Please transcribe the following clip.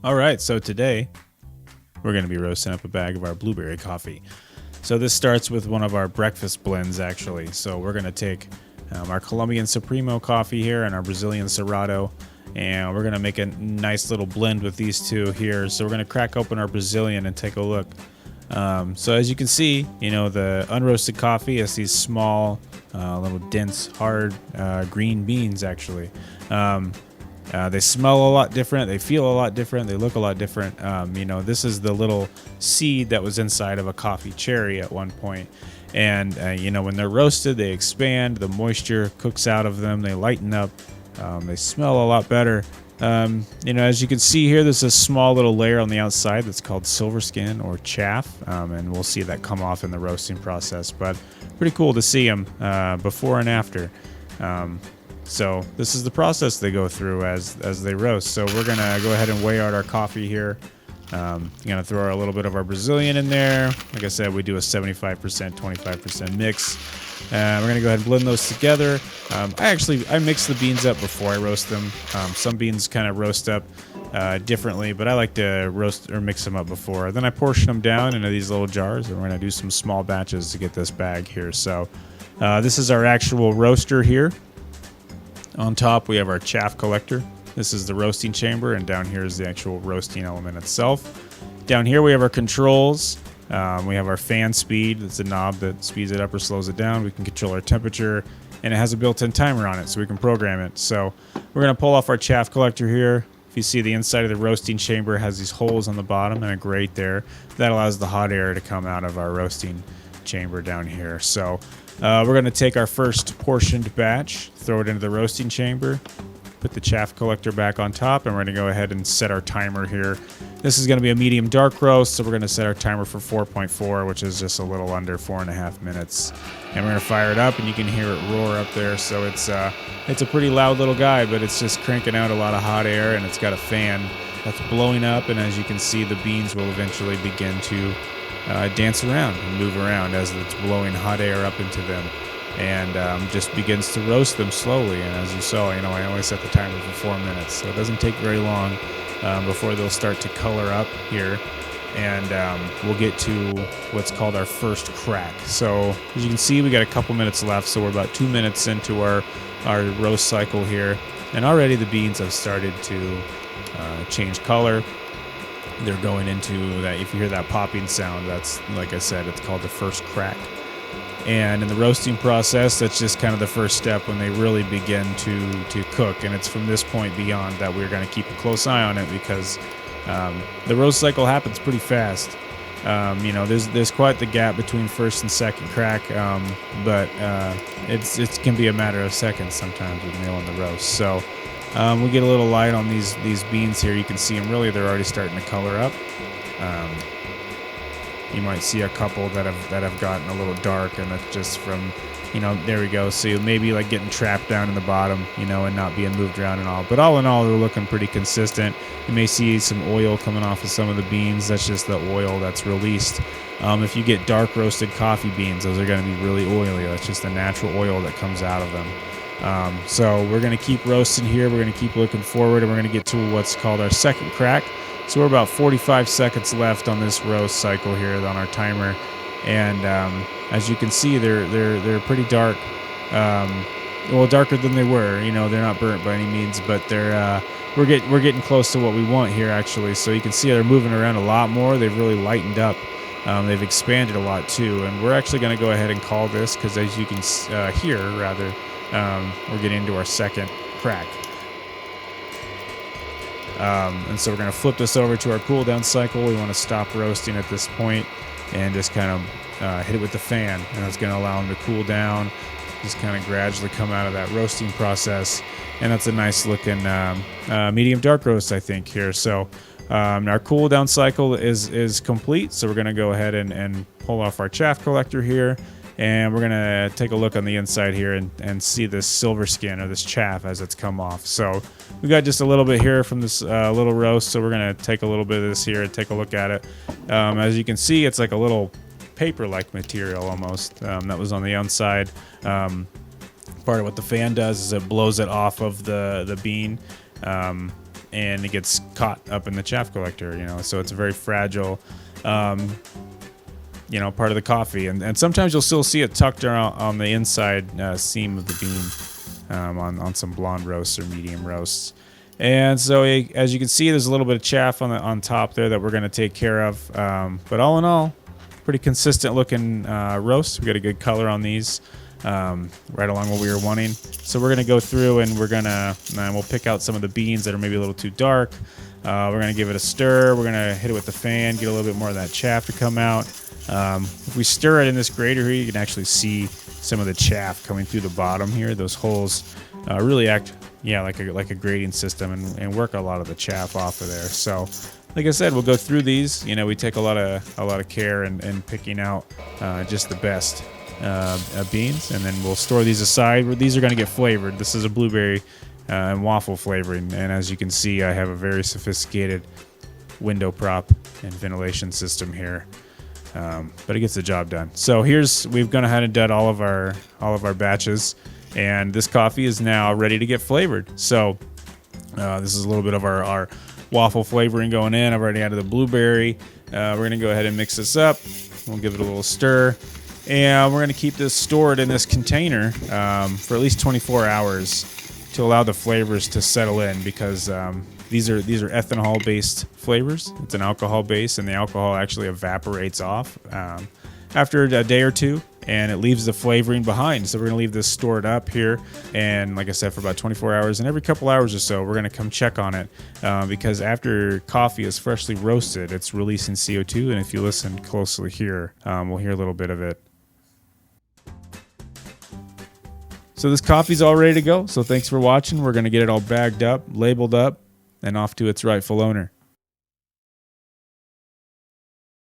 All right, so today we're going to be roasting up a bag of our blueberry coffee. So this starts with one of our breakfast blends, actually. So we're going to take our Colombian Supremo coffee here and our Brazilian Cerrado, and we're going to make a nice little blend with these two here. So we're going to crack open our Brazilian and take a look. So as you can see, the unroasted coffee has these small, little dense, hard green beans, actually. They smell a lot different. They feel a lot different. They look a lot different. This is the little seed that was inside of a coffee cherry at one point. And, when they're roasted, they expand. The moisture cooks out of them. They lighten up. They smell a lot better. As you can see here, there's a small little layer on the outside that's called silver skin or chaff. And we'll see that come off in the roasting process. But pretty cool to see them before and after. So this is the process they go through as they roast. So we're going to go ahead and weigh out our coffee here. Going to throw a little bit of our Brazilian in there. Like I said, we do a 75%, 25% mix. We're going to go ahead and blend those together. I mix the beans up before I roast them. Some beans kind of roast up differently, but I like to roast or mix them up before. Then I portion them down into these little jars, and we're going to do some small batches to get this bag here. So this is our actual roaster here. On top, we have our chaff collector. This is the roasting chamber, and down here is the actual roasting element itself. Down here, we have our controls. We have our fan speed. It's a knob that speeds it up or slows it down. We can control our temperature, and it has a built-in timer on it, so we can program it. So we're going to pull off our chaff collector here. If you see, the inside of the roasting chamber has these holes on the bottom and a grate there. That allows the hot air to come out of our roasting chamber down here. So we're going to take our first portioned batch, throw it into the roasting chamber, put the chaff collector back on top, and we're going to go ahead and set our timer here. This is going to be a medium dark roast, so we're going to set our timer for 4.4, which is just a little under 4.5 minutes. And we're going to fire it up, and you can hear it roar up there. So it's a pretty loud little guy, but it's just cranking out a lot of hot air, and it's got a fan that's blowing up. And as you can see, the beans will eventually begin to dance around and move around as it's blowing hot air up into them, and just begins to roast them slowly. And as you saw, I only set the timer for 4 minutes, so it doesn't take very long before they'll start to color up here, and we'll get to what's called our first crack. So as you can see, we got a couple minutes left, so we're about 2 minutes into our roast cycle here, and already the beans have started to change color. They're going into that. If you hear that popping sound, that's, like I said, it's called the first crack. And in the roasting process, that's just kind of the first step when they really begin to cook. And it's from this point beyond that we're going to keep a close eye on it, because the roast cycle happens pretty fast. There's quite the gap between first and second crack, but it can be a matter of seconds sometimes with nailing the roast. So we get a little light on these beans here. You can see them, really, they're already starting to color up. You might see a couple that have gotten a little dark, and that's just from, there we go. So maybe like getting trapped down in the bottom, and not being moved around and all. But all in all, they're looking pretty consistent. You may see some oil coming off of some of the beans. That's just the oil that's released. If you get dark roasted coffee beans, those are going to be really oily. That's just the natural oil that comes out of them. So we're going to keep roasting here. We're going to keep looking forward, and we're going to get to what's called our second crack. So we're about 45 seconds left on this roast cycle here on our timer, and as you can see, they're pretty dark. Darker than they were. They're not burnt by any means, but we're getting close to what we want here, actually. So you can see they're moving around a lot more. They've really lightened up. They've expanded a lot too, and we're actually going to go ahead and call this, because as you can hear, rather, we're getting into our second crack. And so we're going to flip this over to our cool down cycle. We want to stop roasting at this point and just kind of hit it with the fan, and it's going to allow them to cool down, just kind of gradually come out of that roasting process. And that's a nice looking medium dark roast, I think, here. So our cool down cycle is complete, so we're going to go ahead and pull off our chaff collector here. And we're going to take a look on the inside here and see this silver skin, or this chaff, as it's come off. So we got just a little bit here from this little roast, so we're going to take a little bit of this here and take a look at it. As you can see, it's like a little paper-like material almost that was on the outside. Part of what the fan does is it blows it off of the bean. and it gets caught up in the chaff collector, so it's a very fragile part of the coffee, and sometimes you'll still see it tucked around on the inside seam of the bean on some blonde roasts or medium roasts. And so as you can see, there's a little bit of chaff on top there that we're going to take care of, but all in all, pretty consistent looking roast. We got a good color on these, right along what we were wanting. So we're going to go through and we'll pick out some of the beans that are maybe a little too dark. We're going to give it a stir. We're going to hit it with the fan, get a little bit more of that chaff to come out. If we stir it in this grater here, you can actually see some of the chaff coming through the bottom here. Those holes really act, like a grating system and work a lot of the chaff off of there. So, like I said, we'll go through these. We take a lot of care in picking out just the best beans, and then we'll store these aside. These are going to get flavored. This is a blueberry and waffle flavoring, and as you can see, I have a very sophisticated window prop and ventilation system here. But it gets the job done. So we've gone ahead and done all of our batches, and this coffee is now ready to get flavored. So this is a little bit of our waffle flavoring going in. I've already added the blueberry. We're gonna go ahead and mix this up. We'll give it a little stir, and we're gonna keep this stored in this container for at least 24 hours to allow the flavors to settle in, because these are ethanol-based flavors. It's an alcohol base, and the alcohol actually evaporates off after a day or two, and it leaves the flavoring behind. So we're going to leave this stored up here, and like I said, for about 24 hours. And every couple hours or so, we're going to come check on it, because after coffee is freshly roasted, it's releasing CO2. And if you listen closely here, we'll hear a little bit of it. So this coffee's all ready to go. So thanks for watching. We're going to get it all bagged up, labeled up, and off to its rightful owner.